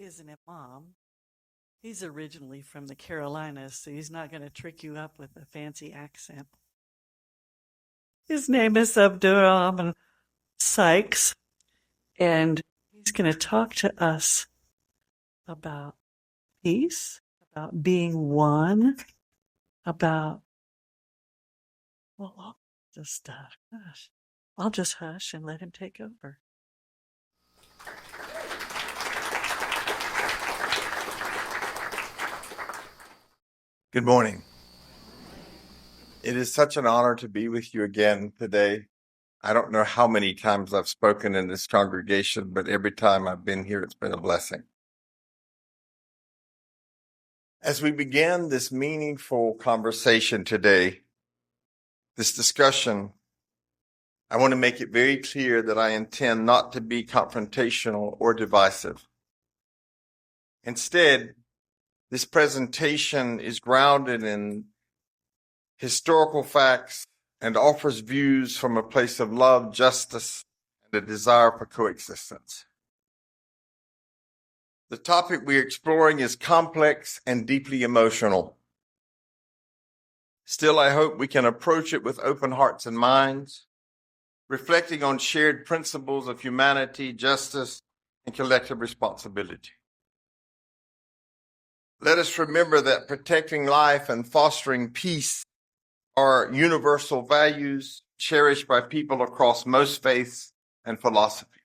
is an imam. He's originally from the Carolinas, so he's not going to trick you up with a fancy accent. His name is Imam Sykes, and he's going to talk to us about peace, about being one, about, well, I'll just hush and let him take over. Good morning. It is such an honor to be with you again today. I don't know how many times I've spoken in this congregation, but every time I've been here, it's been a blessing. As we begin this meaningful conversation today, this discussion, I want to make it very clear that I intend not to be confrontational or divisive. Instead, this presentation is grounded in historical facts and offers views from a place of love, justice, and a desire for coexistence. The topic we're exploring is complex and deeply emotional. Still, I hope we can approach it with open hearts and minds, reflecting on shared principles of humanity, justice, and collective responsibility. Let us remember that protecting life and fostering peace are universal values cherished by people across most faiths and philosophies.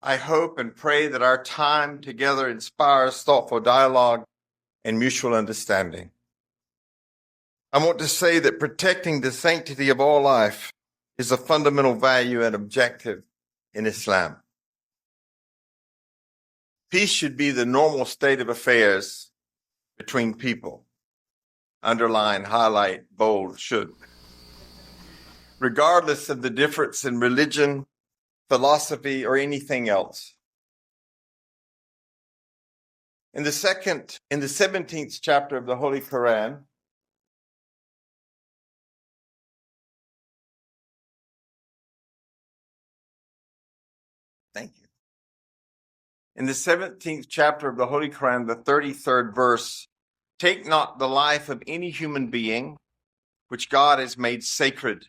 I hope and pray that our time together inspires thoughtful dialogue and mutual understanding. I want to say that protecting the sanctity of all life is a fundamental value and objective in Islam. Peace should be the normal state of affairs between people. Underline, highlight, bold, should. Regardless of the difference in religion, philosophy, or anything else. In the 17th chapter of the Holy Qur'an, thank you. In the 17th chapter of the Holy Qur'an, the 33rd verse, take not the life of any human being, which God has made sacred,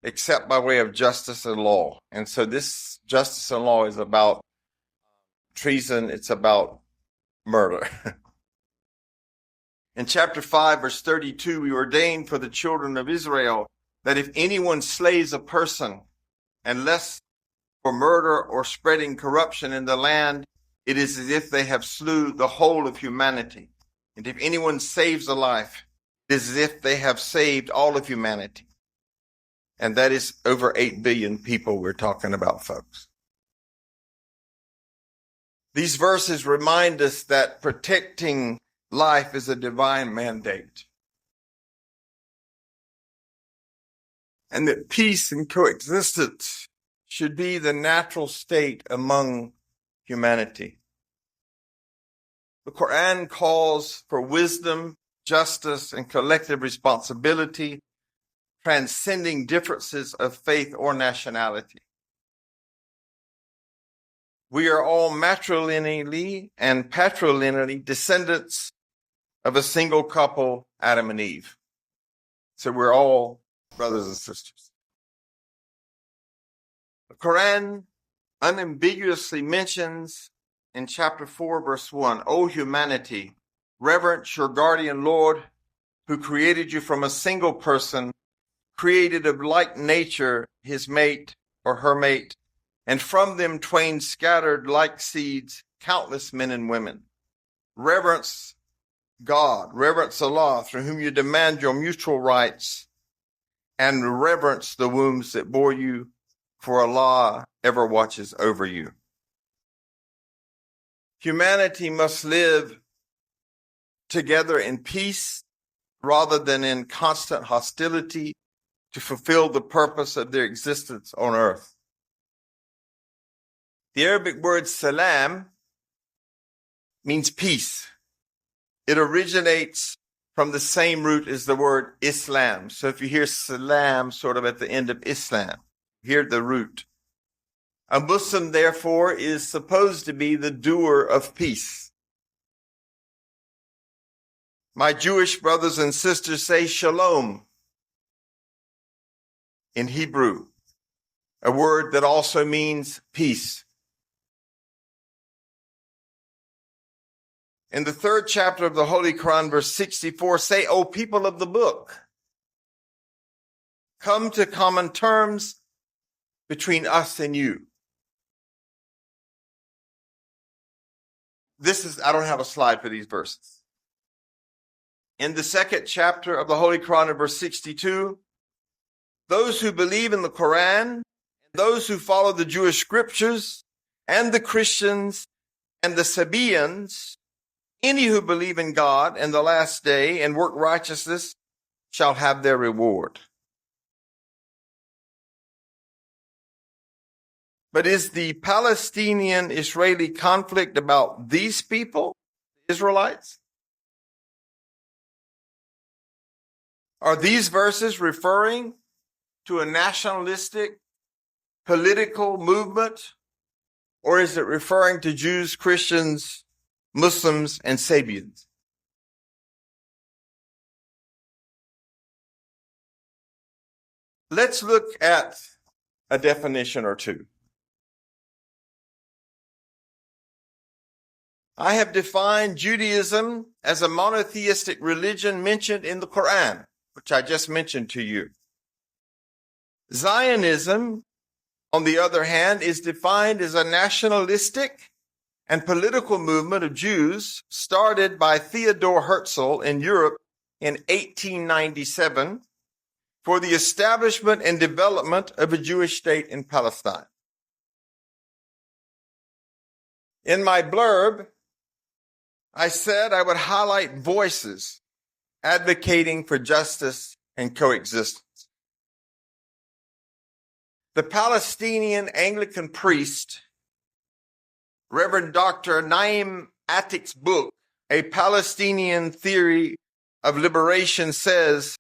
except by way of justice and law. And so this justice and law is about treason, it's about murder. In chapter 5, verse 32, we ordained for the children of Israel that if anyone slays a person, unless for murder or spreading corruption in the land, it is as if they have slew the whole of humanity. And if anyone saves a life, it is as if they have saved all of humanity. And that is over 8 billion people we're talking about, folks. These verses remind us that protecting life is a divine mandate. And that peace and coexistence should be the natural state among humanity. The Qur'an calls for wisdom, justice, and collective responsibility, transcending differences of faith or nationality. We are all matrilineally and patrilineally descendants of a single couple, Adam and Eve. So we're all brothers and sisters. The Quran unambiguously mentions in chapter 4, verse 1, O humanity, reverence your guardian Lord who created you from a single person, created of like nature his mate or her mate, and from them twain scattered like seeds countless men and women. Reverence God, reverence Allah, through whom you demand your mutual rights, and reverence the wombs that bore you, for Allah ever watches over you. Humanity must live together in peace rather than in constant hostility to fulfill the purpose of their existence on earth. The Arabic word salam means peace. It originates from the same root as the word Islam. So if you hear salam sort of at the end of Islam, hear the root. A Muslim, therefore, is supposed to be the doer of peace. My Jewish brothers and sisters say shalom in Hebrew, a word that also means peace. In the 3rd chapter of the Holy Quran, verse 64, say, O people of the book, come to common terms between us and you. I don't have a slide for these verses. In the 2nd chapter of the Holy Quran, in verse 62, those who believe in the Qur'an, those who follow the Jewish scriptures, and the Christians and the Sabaeans, any who believe in God and the last day and work righteousness shall have their reward. But is the Palestinian-Israeli conflict about these people, Israelites? Are these verses referring to a nationalistic political movement, or is it referring to Jews, Christians, Muslims, and Sabians? Let's look at a definition or two. I have defined Judaism as a monotheistic religion mentioned in the Qur'an, which I just mentioned to you. Zionism, on the other hand, is defined as a nationalistic and political movement of Jews started by Theodor Herzl in Europe in 1897 for the establishment and development of a Jewish state in Palestine. In my blurb, I said I would highlight voices advocating for justice and coexistence. The Palestinian Anglican priest, Reverend Dr. Naim Atik's book, A Palestinian Theory of Liberation, says,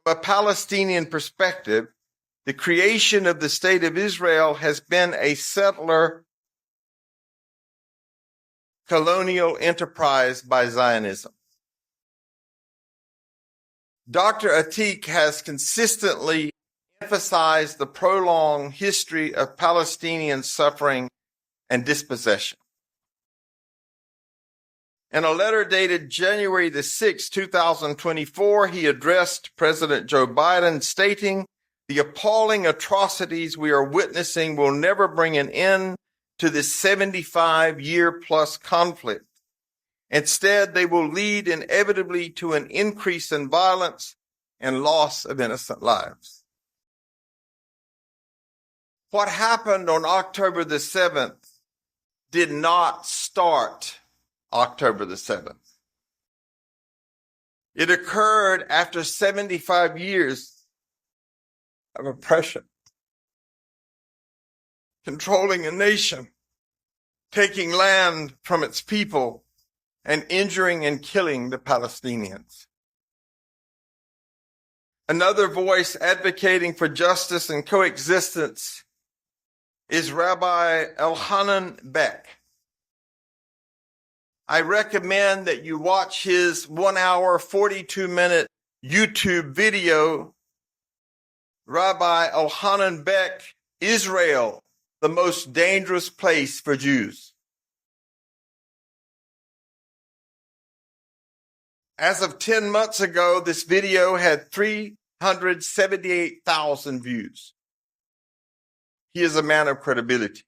from a Palestinian perspective, the creation of the State of Israel has been a settler colonial enterprise by Zionism. Dr. Atik has consistently emphasized the prolonged history of Palestinian suffering and dispossession. In a letter dated January the 6th, 2024, he addressed President Joe Biden, stating, "The appalling atrocities we are witnessing will never bring an end to this 75-year-plus conflict. Instead, they will lead inevitably to an increase in violence and loss of innocent lives." What happened on October the 7th did not start October the 7th. It occurred after 75 years of oppression, controlling a nation, taking land from its people, and injuring and killing the Palestinians. Another voice advocating for justice and coexistence is Rabbi Elhanan Beck. I recommend that you watch his 1 hour, 42-minute YouTube video, Rabbi Elhanan Beck, Israel, the most dangerous place for Jews. As of 10 months ago, this video had 378,000 views. He is a man of credibility.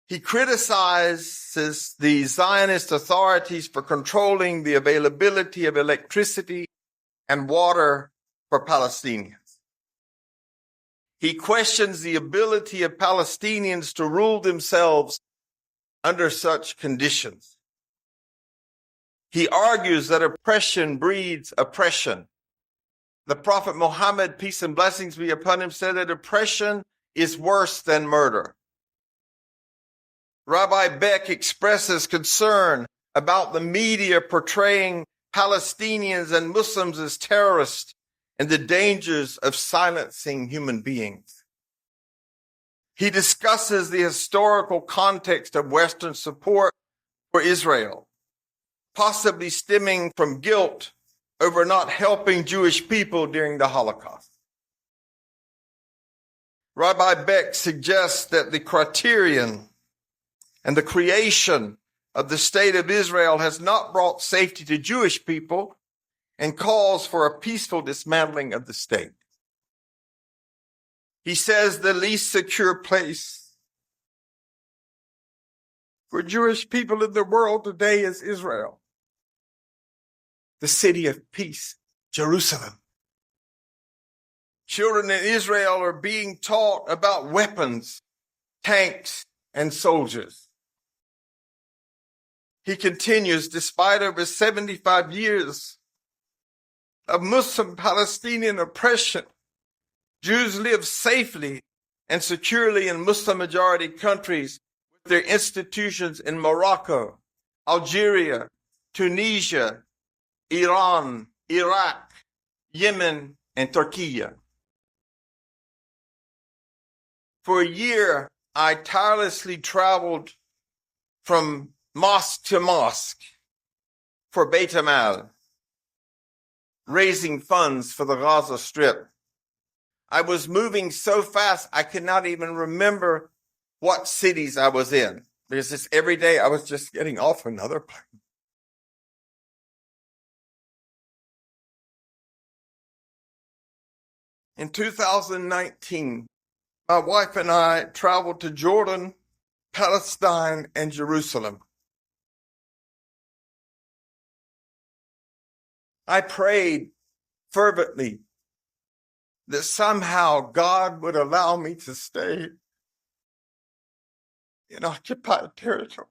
He criticizes the Zionist authorities for controlling the availability of electricity and water for Palestinians. He questions the ability of Palestinians to rule themselves under such conditions. He argues that oppression breeds oppression. The Prophet Muhammad, peace and blessings be upon him, said that oppression is worse than murder. Rabbi Beck expresses concern about the media portraying Palestinians and Muslims as terrorists and the dangers of silencing human beings. He discusses the historical context of Western support for Israel, possibly stemming from guilt over not helping Jewish people during the Holocaust. Rabbi Beck suggests that the criterion and the creation of the state of Israel has not brought safety to Jewish people and calls for a peaceful dismantling of the state. He says the least secure place for Jewish people in the world today is Israel, the city of peace, Jerusalem. Children in Israel are being taught about weapons, tanks, and soldiers. He continues, despite over 75 years of Muslim Palestinian oppression, Jews live safely and securely in Muslim-majority countries with their institutions in Morocco, Algeria, Tunisia, Iran, Iraq, Yemen, and Turkey. For a year, I tirelessly traveled from mosque to mosque for Beit Amal, raising funds for the Gaza Strip. I was moving so fast, I could not even remember what cities I was in. Because just every day I was just getting off another plane. In 2019, my wife and I traveled to Jordan, Palestine, and Jerusalem. I prayed fervently that somehow God would allow me to stay in occupied territory.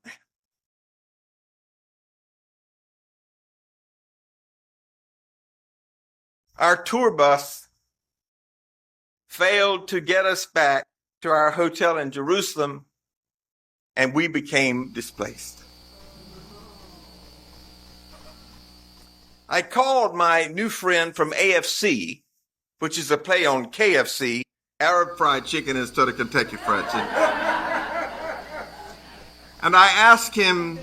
Our tour bus failed to get us back to our hotel in Jerusalem, and we became displaced. I called my new friend from AFC, which is a play on KFC, Arab fried chicken instead of Kentucky fried chicken. And I asked him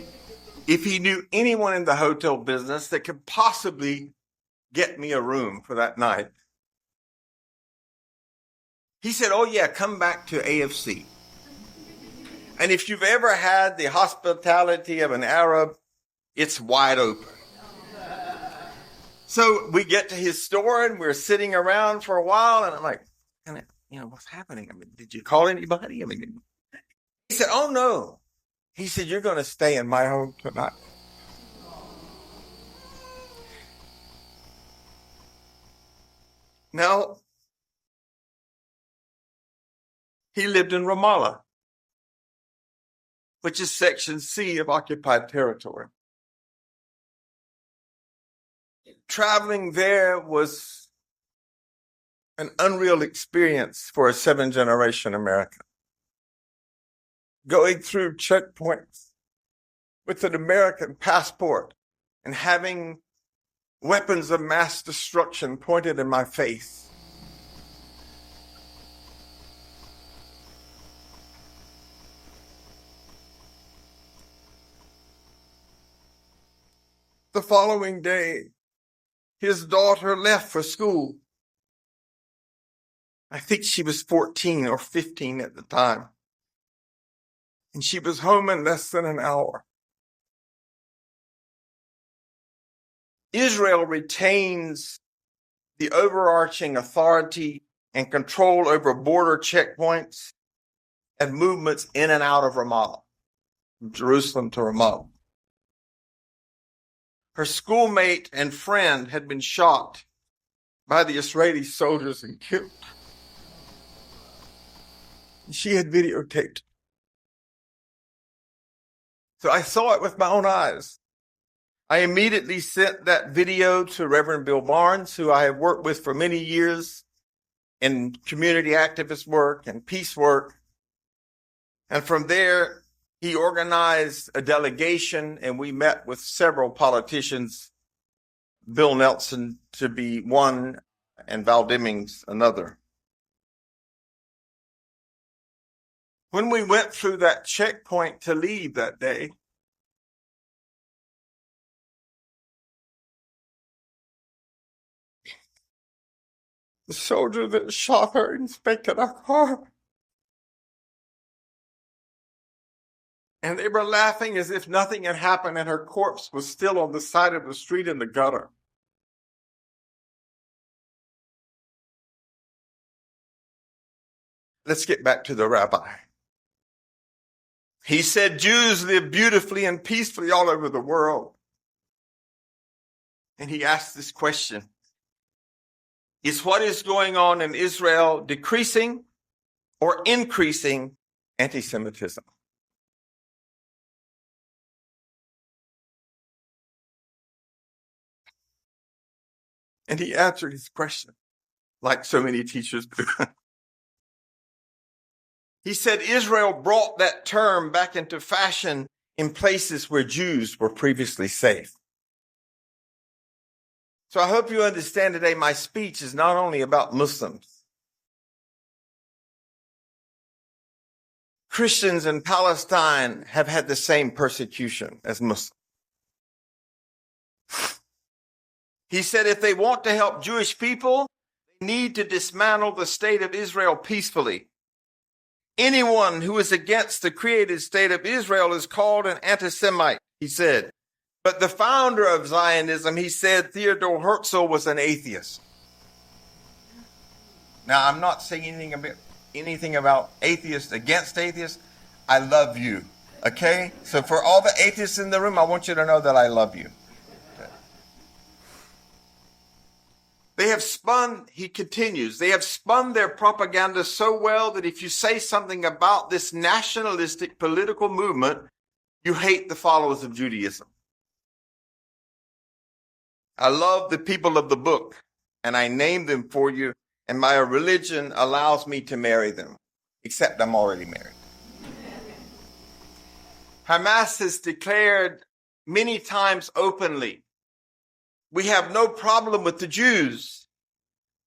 if he knew anyone in the hotel business that could possibly get me a room for that night. He said, oh yeah, come back to AFC. And if you've ever had the hospitality of an Arab, it's wide open. So we get to his store and we're sitting around for a while, and I'm like, what's happening? Did you call anybody? He said, oh no. He said, you're going to stay in my home tonight. Now, he lived in Ramallah, which is Section C of occupied territory. Traveling there was an unreal experience for a 7th-generation American. Going through checkpoints with an American passport and having weapons of mass destruction pointed in my face. The following day, his daughter left for school. I think she was 14 or 15 at the time. And she was home in less than an hour. Israel retains the overarching authority and control over border checkpoints and movements in and out of Ramallah, from Jerusalem to Ramallah. Her schoolmate and friend had been shot by the Israeli soldiers and killed. She had videotaped. So I saw it with my own eyes. I immediately sent that video to Reverend Bill Barnes, who I have worked with for many years in community activist work and peace work. And from there, he organized a delegation, and we met with several politicians, Bill Nelson to be one, and Val Demings another. When we went through that checkpoint to leave that day, the soldier that shot her inspected our car. And they were laughing as if nothing had happened and her corpse was still on the side of the street in the gutter. Let's get back to the rabbi. He said Jews live beautifully and peacefully all over the world. And he asked this question: is what is going on in Israel decreasing or increasing anti-Semitism? And he answered his question like so many teachers do. He said Israel brought that term back into fashion in places where Jews were previously safe. So I hope you understand today my speech is not only about Muslims. Christians in Palestine have had the same persecution as Muslims. He said if they want to help Jewish people, they need to dismantle the state of Israel peacefully. Anyone who is against the created state of Israel is called an anti-Semite, he said. But the founder of Zionism, he said, Theodore Herzl, was an atheist. Now, I'm not saying anything about atheists against atheists. I love you, okay? So for all the atheists in the room, I want you to know that I love you. They have spun, he continues, they have spun their propaganda so well that if you say something about this nationalistic political movement, you hate the followers of Judaism. I love the people of the book, and I name them for you, and my religion allows me to marry them, except I'm already married. Hamas has declared many times openly, we have no problem with the Jews.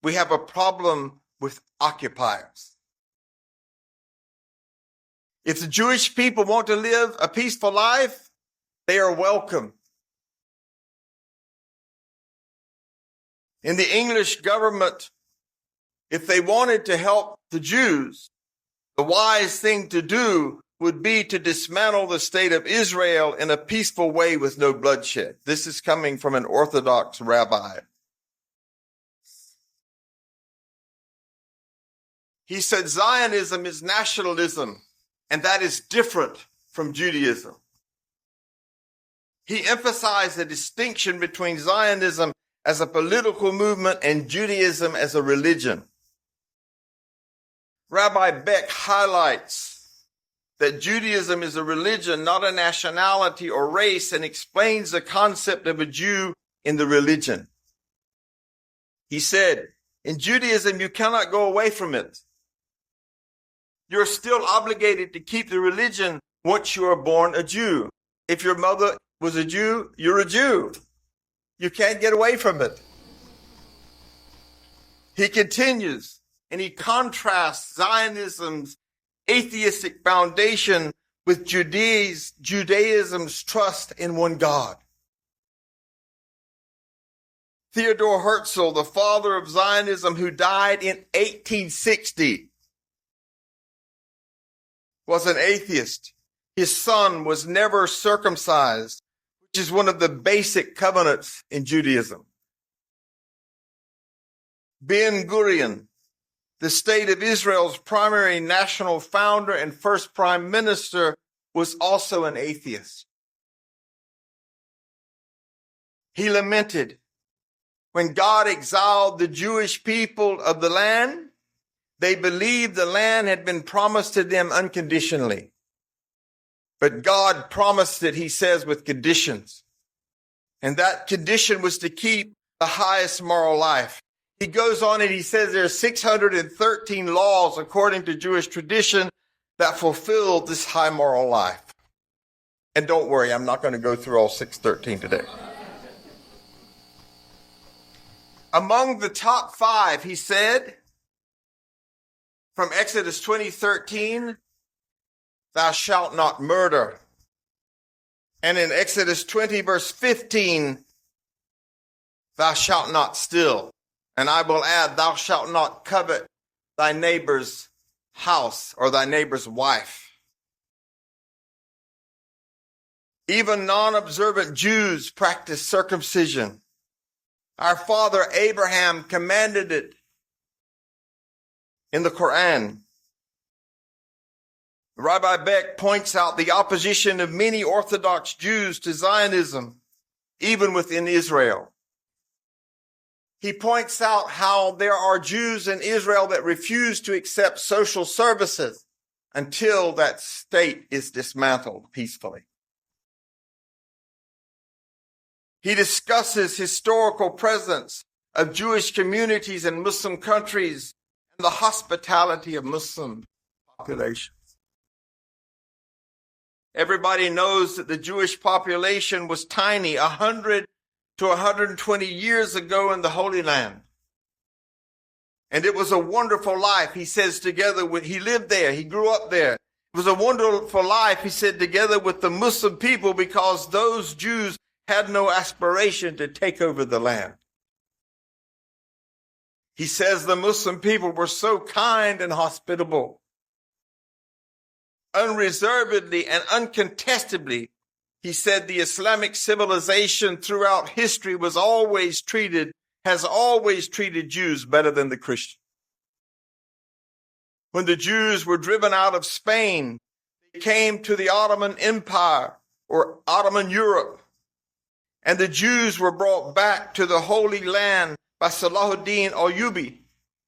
We have a problem with occupiers. If the Jewish people want to live a peaceful life, they are welcome. In the English government, if they wanted to help the Jews, the wise thing to do would be to dismantle the state of Israel in a peaceful way with no bloodshed. This is coming from an Orthodox rabbi. He said Zionism is nationalism, and that is different from Judaism. He emphasized the distinction between Zionism as a political movement and Judaism as a religion. Rabbi Beck highlights that Judaism is a religion, not a nationality or race, and explains the concept of a Jew in the religion. He said, in Judaism, you cannot go away from it. You're still obligated to keep the religion once you are born a Jew. If your mother was a Jew, you're a Jew. You can't get away from it. He continues, and he contrasts Zionism's atheistic foundation with Judaism's trust in one God. Theodore Herzl, the father of Zionism, who died in 1860, was an atheist. His son was never circumcised, which is one of the basic covenants in Judaism. Ben Gurion, the state of Israel's primary national founder and first prime minister, was also an atheist. He lamented, when God exiled the Jewish people of the land, they believed the land had been promised to them unconditionally. But God promised it, he says, with conditions. And that condition was to keep the highest moral life. He goes on and he says there are 613 laws according to Jewish tradition that fulfill this high moral life. And don't worry, I'm not going to go through all 613 today. Among the top 5, he said, from Exodus 20:13, thou shalt not murder. And in Exodus 20, verse 15, thou shalt not steal. And I will add, thou shalt not covet thy neighbor's house or thy neighbor's wife. Even non-observant Jews practice circumcision. Our father Abraham commanded it in the Qur'an. Rabbi Beck points out the opposition of many Orthodox Jews to Zionism, even within Israel. He points out how there are Jews in Israel that refuse to accept social services until that state is dismantled peacefully. He discusses historical presence of Jewish communities in Muslim countries and the hospitality of Muslim populations. Everybody knows that the Jewish population was tiny 100 to 120 years ago in the Holy Land. And it was a wonderful life, he says, he lived there, he grew up there. It was a wonderful life, he said, together with the Muslim people, because those Jews had no aspiration to take over the land. He says the Muslim people were so kind and hospitable. Unreservedly and uncontestably, he said the Islamic civilization throughout history has always treated Jews better than the Christians. When the Jews were driven out of Spain, they came to the Ottoman Empire or Ottoman Europe, and the Jews were brought back to the Holy Land by Salahuddin Ayyubi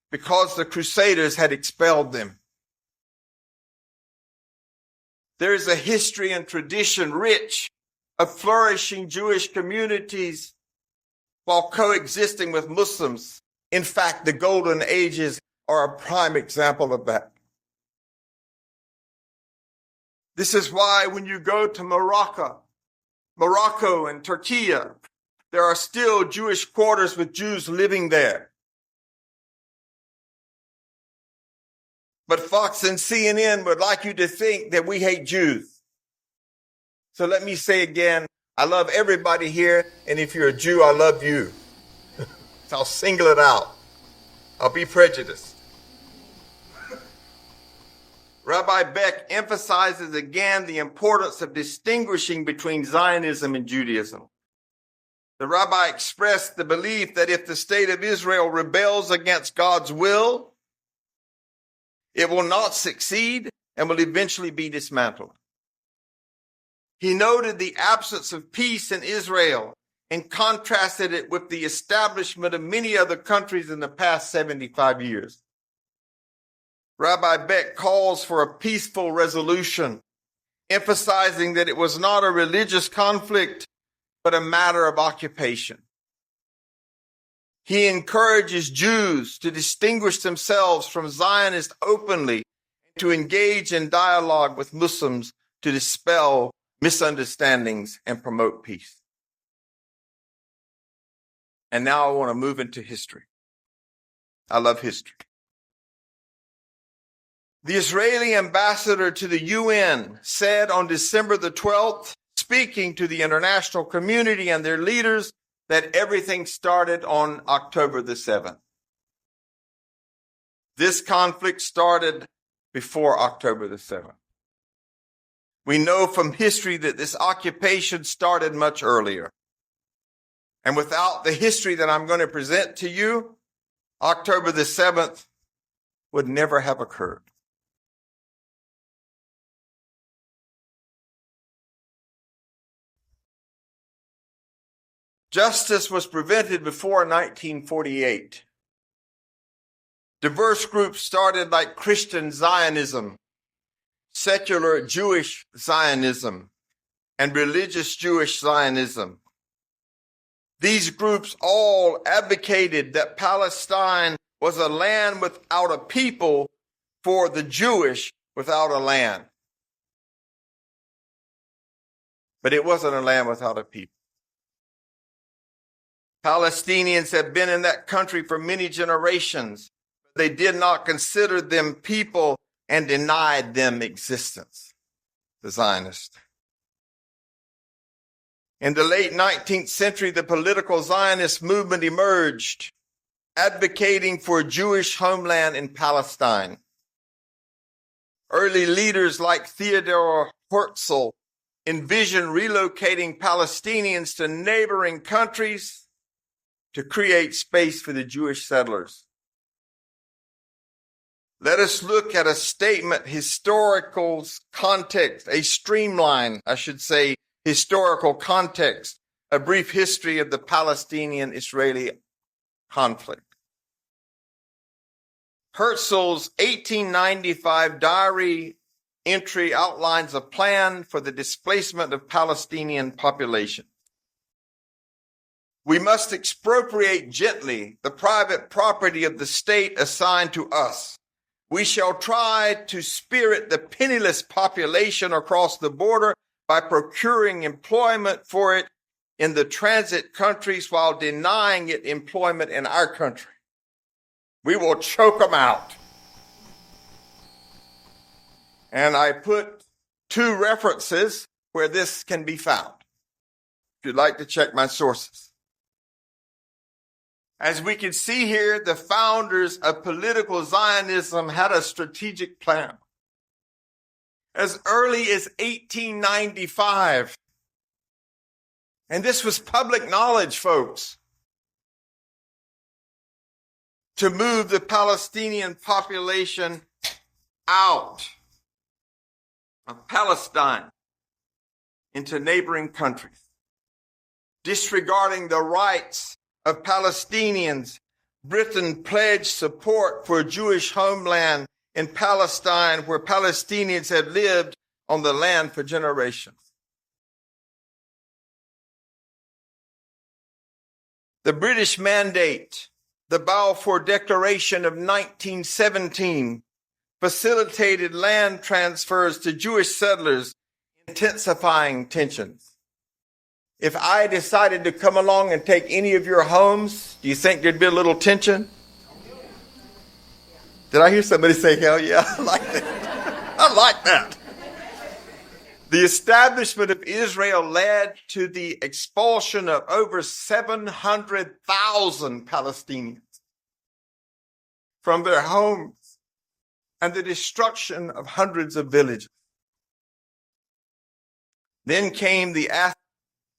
because the Crusaders had expelled them. There is a history and tradition rich of flourishing Jewish communities while coexisting with Muslims. In fact, the Golden Ages are a prime example of that. This is why when you go to Morocco and Turkey, there are still Jewish quarters with Jews living there. But Fox and CNN would like you to think that we hate Jews. So let me say again, I love everybody here, and if you're a Jew, I love you. So I'll single it out. I'll be prejudiced. Rabbi Beck emphasizes again the importance of distinguishing between Zionism and Judaism. The rabbi expressed the belief that if the state of Israel rebels against God's will, it will not succeed and will eventually be dismantled. He noted the absence of peace in Israel and contrasted it with the establishment of many other countries in the past 75 years. Rabbi Beck calls for a peaceful resolution, emphasizing that it was not a religious conflict, but a matter of occupation. He encourages Jews to distinguish themselves from Zionists openly and to engage in dialogue with Muslims to dispel misunderstandings and promote peace. And now I want to move into history. I love history. The Israeli ambassador to the UN said on December the 12th, speaking to the international community and their leaders, that everything started on October the 7th. This conflict started before October the 7th. We know from history that this occupation started much earlier. And without the history that I'm going to present to you, October the 7th would never have occurred. Justice was prevented before 1948. Diverse groups started like Christian Zionism, secular Jewish Zionism, and religious Jewish Zionism. These groups all advocated that Palestine was a land without a people for the Jewish without a land. But it wasn't a land without a people. Palestinians have been in that country for many generations. They did not consider them people and denied them existence. the Zionist. In the late 19th century, the political Zionist movement emerged, advocating for a Jewish homeland in Palestine. Early leaders like Theodor Herzl envisioned relocating Palestinians to neighboring countries to create space for the Jewish settlers. Let us look at a statement, historical context, a streamline, historical context, a brief history of the Palestinian-Israeli conflict. Herzl's 1895 diary entry outlines a plan for the displacement of Palestinian population. We must expropriate gently the private property of the state assigned to us. We shall try to spirit the penniless population across the border by procuring employment for it in the transit countries while denying it employment in our country. We will choke them out. And I put 2 references where this can be found, if you'd like to check my sources. As we can see here, the founders of political Zionism had a strategic plan. As early as 1895, and this was public knowledge, folks, to move the Palestinian population out of Palestine into neighboring countries, disregarding the rights of Palestinians. Britain pledged support for a Jewish homeland in Palestine, where Palestinians had lived on the land for generations. The British Mandate, the Balfour Declaration of 1917, facilitated land transfers to Jewish settlers, intensifying tensions. If I decided to come along and take any of your homes, do you think there'd be a little tension? Did I hear somebody say, hell yeah? I like that. I like that. The establishment of Israel led to the expulsion of over 700,000 Palestinians from their homes and the destruction of hundreds of villages. Then came the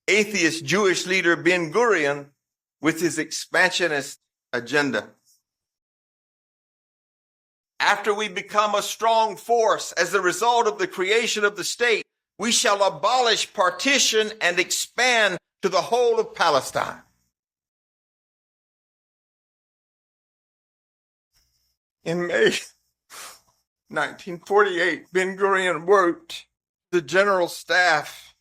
atheist Jewish leader Ben-Gurion with his expansionist agenda. After we become a strong force as a result of the creation of the state, we shall abolish partition and expand to the whole of Palestine. In May 1948, Ben-Gurion wrote to the general staff,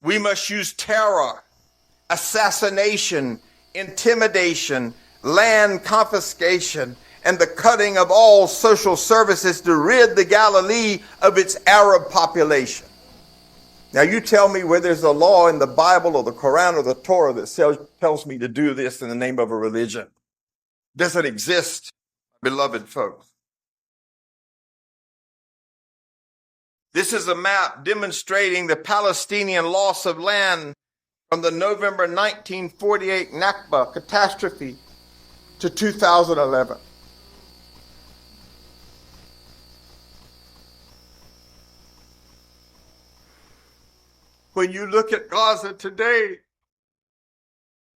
"We must use terror, assassination, intimidation, land confiscation, and the cutting of all social services to rid the Galilee of its Arab population." Now you tell me where there's a law in the Bible or the Qur'an or the Torah that tells me to do this in the name of a religion. It doesn't exist, beloved folks. This is a map demonstrating the Palestinian loss of land from the November 1948 Nakba catastrophe to 2011. When you look at Gaza today,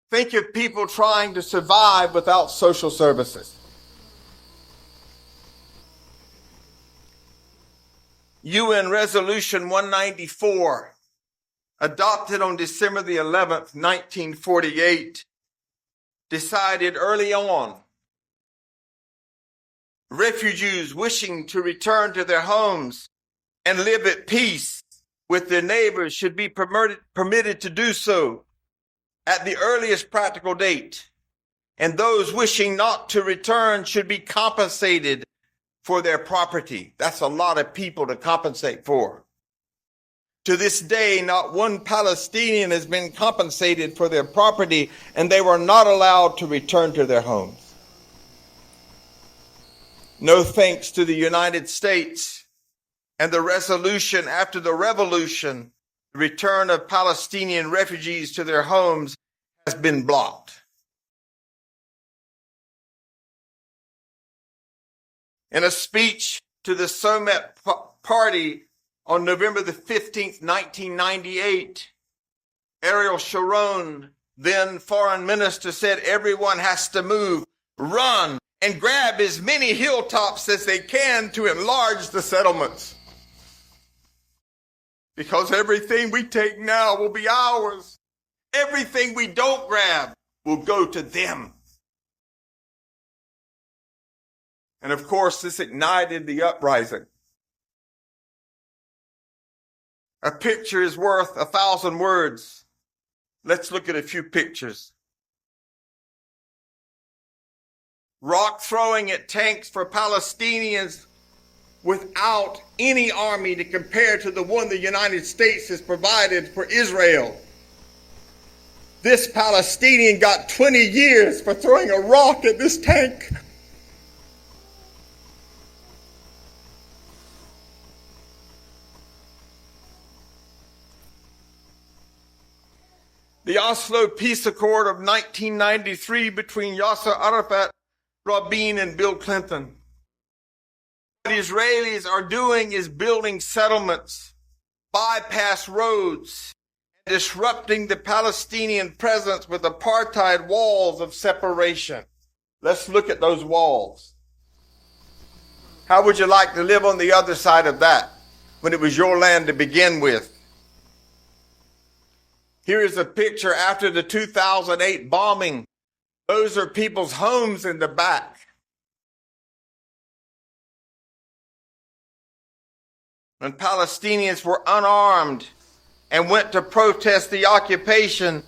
think of people trying to survive without social services. UN Resolution 194, adopted on December the 11th, 1948, decided early on refugees wishing to return to their homes and live at peace with their neighbors should be permitted to do so at the earliest practical date. And those wishing not to return should be compensated for their property. That's a lot of people to compensate for. To this day, not one Palestinian has been compensated for their property, and they were not allowed to return to their homes. No thanks to the United States, and the resolution after the revolution, the return of Palestinian refugees to their homes, has been blocked. In a speech to the Somet Party on November the 15th, 1998, Ariel Sharon, then foreign minister, said everyone has to move, run, and grab as many hilltops as they can to enlarge the settlements. Because everything we take now will be ours. Everything we don't grab will go to them. And of course, this ignited the uprising. A picture is worth 1,000 words. Let's look at a few pictures. Rock throwing at tanks for Palestinians without any army to compare to the one the United States has provided for Israel. This Palestinian got 20 years for throwing a rock at this tank. The Oslo Peace Accord of 1993 between Yasser Arafat, Rabin, and Bill Clinton. What the Israelis are doing is building settlements, bypass roads, and disrupting the Palestinian presence with apartheid walls of separation. Let's look at those walls. How would you like to live on the other side of that when it was your land to begin with? Here is a picture after the 2008 bombing. Those are people's homes in the back. When Palestinians were unarmed and went to protest the occupation,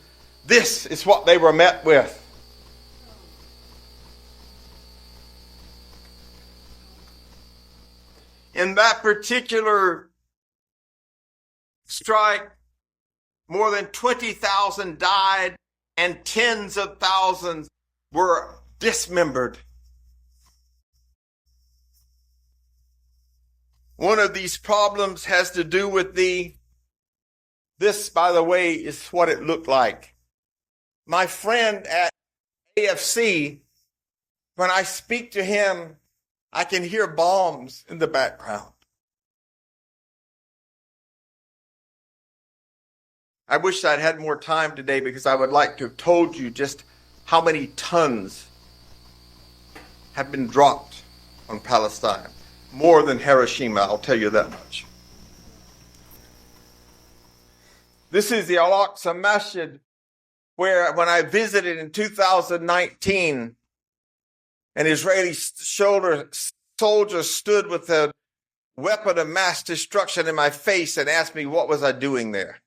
this is what they were met with. In that particular strike, more than 20,000 died and tens of thousands were dismembered. One of these problems has to do with this, by the way, is what it looked like. My friend at AFC, when I speak to him, I can hear bombs in the background. I wish I'd had more time today because I would like to have told you just how many tons have been dropped on Palestine. More than Hiroshima, I'll tell you that much. This is the Al-Aqsa Masjid, where when I visited in 2019, an Israeli soldier stood with a weapon of mass destruction in my face and asked me what was I doing there.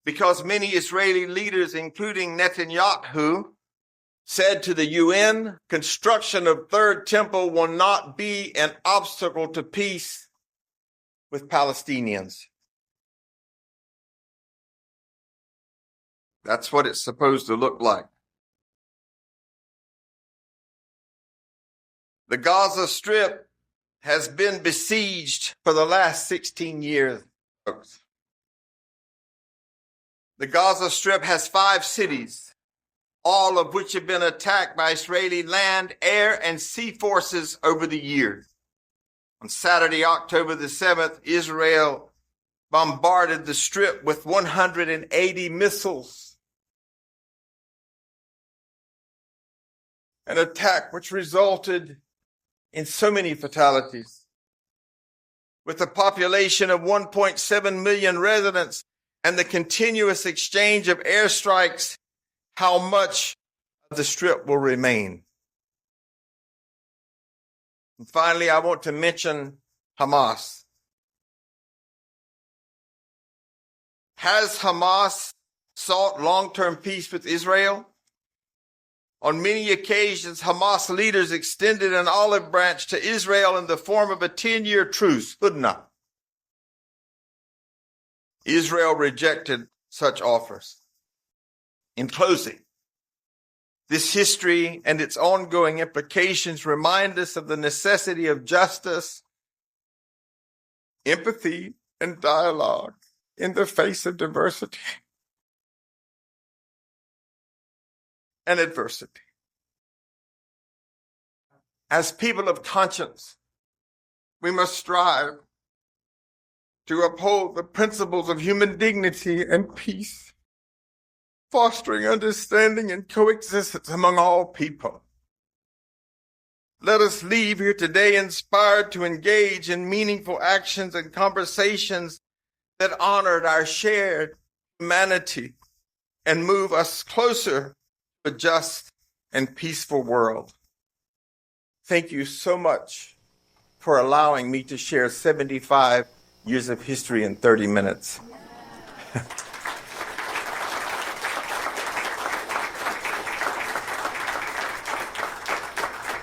Because many Israeli leaders, including Netanyahu, said to the UN, construction of Third Temple will not be an obstacle to peace with Palestinians. That's what it's supposed to look like. The Gaza Strip has been besieged for the last 16 years, folks. The Gaza Strip has 5 cities, all of which have been attacked by Israeli land, air, and sea forces over the years. On Saturday, October the 7th, Israel bombarded the Strip with 180 missiles. An attack which resulted in so many fatalities. With a population of 1.7 million residents, and the continuous exchange of airstrikes, how much of the Strip will remain? And finally, I want to mention Hamas. Has Hamas sought long-term peace with Israel? On many occasions, Hamas leaders extended an olive branch to Israel in the form of a 10-year truce, Hudna. Israel rejected such offers. In closing, This history and its ongoing implications remind us of the necessity of justice, empathy, and dialogue in the face of diversity and adversity. As people of conscience, we must strive to uphold the principles of human dignity and peace, fostering understanding and coexistence among all people. Let us leave here today inspired to engage in meaningful actions and conversations that honored our shared humanity and move us closer to a just and peaceful world. Thank you so much for allowing me to share 75 years of history in 30 minutes.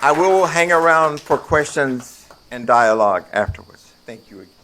I will hang around for questions and dialogue afterwards. Thank you again.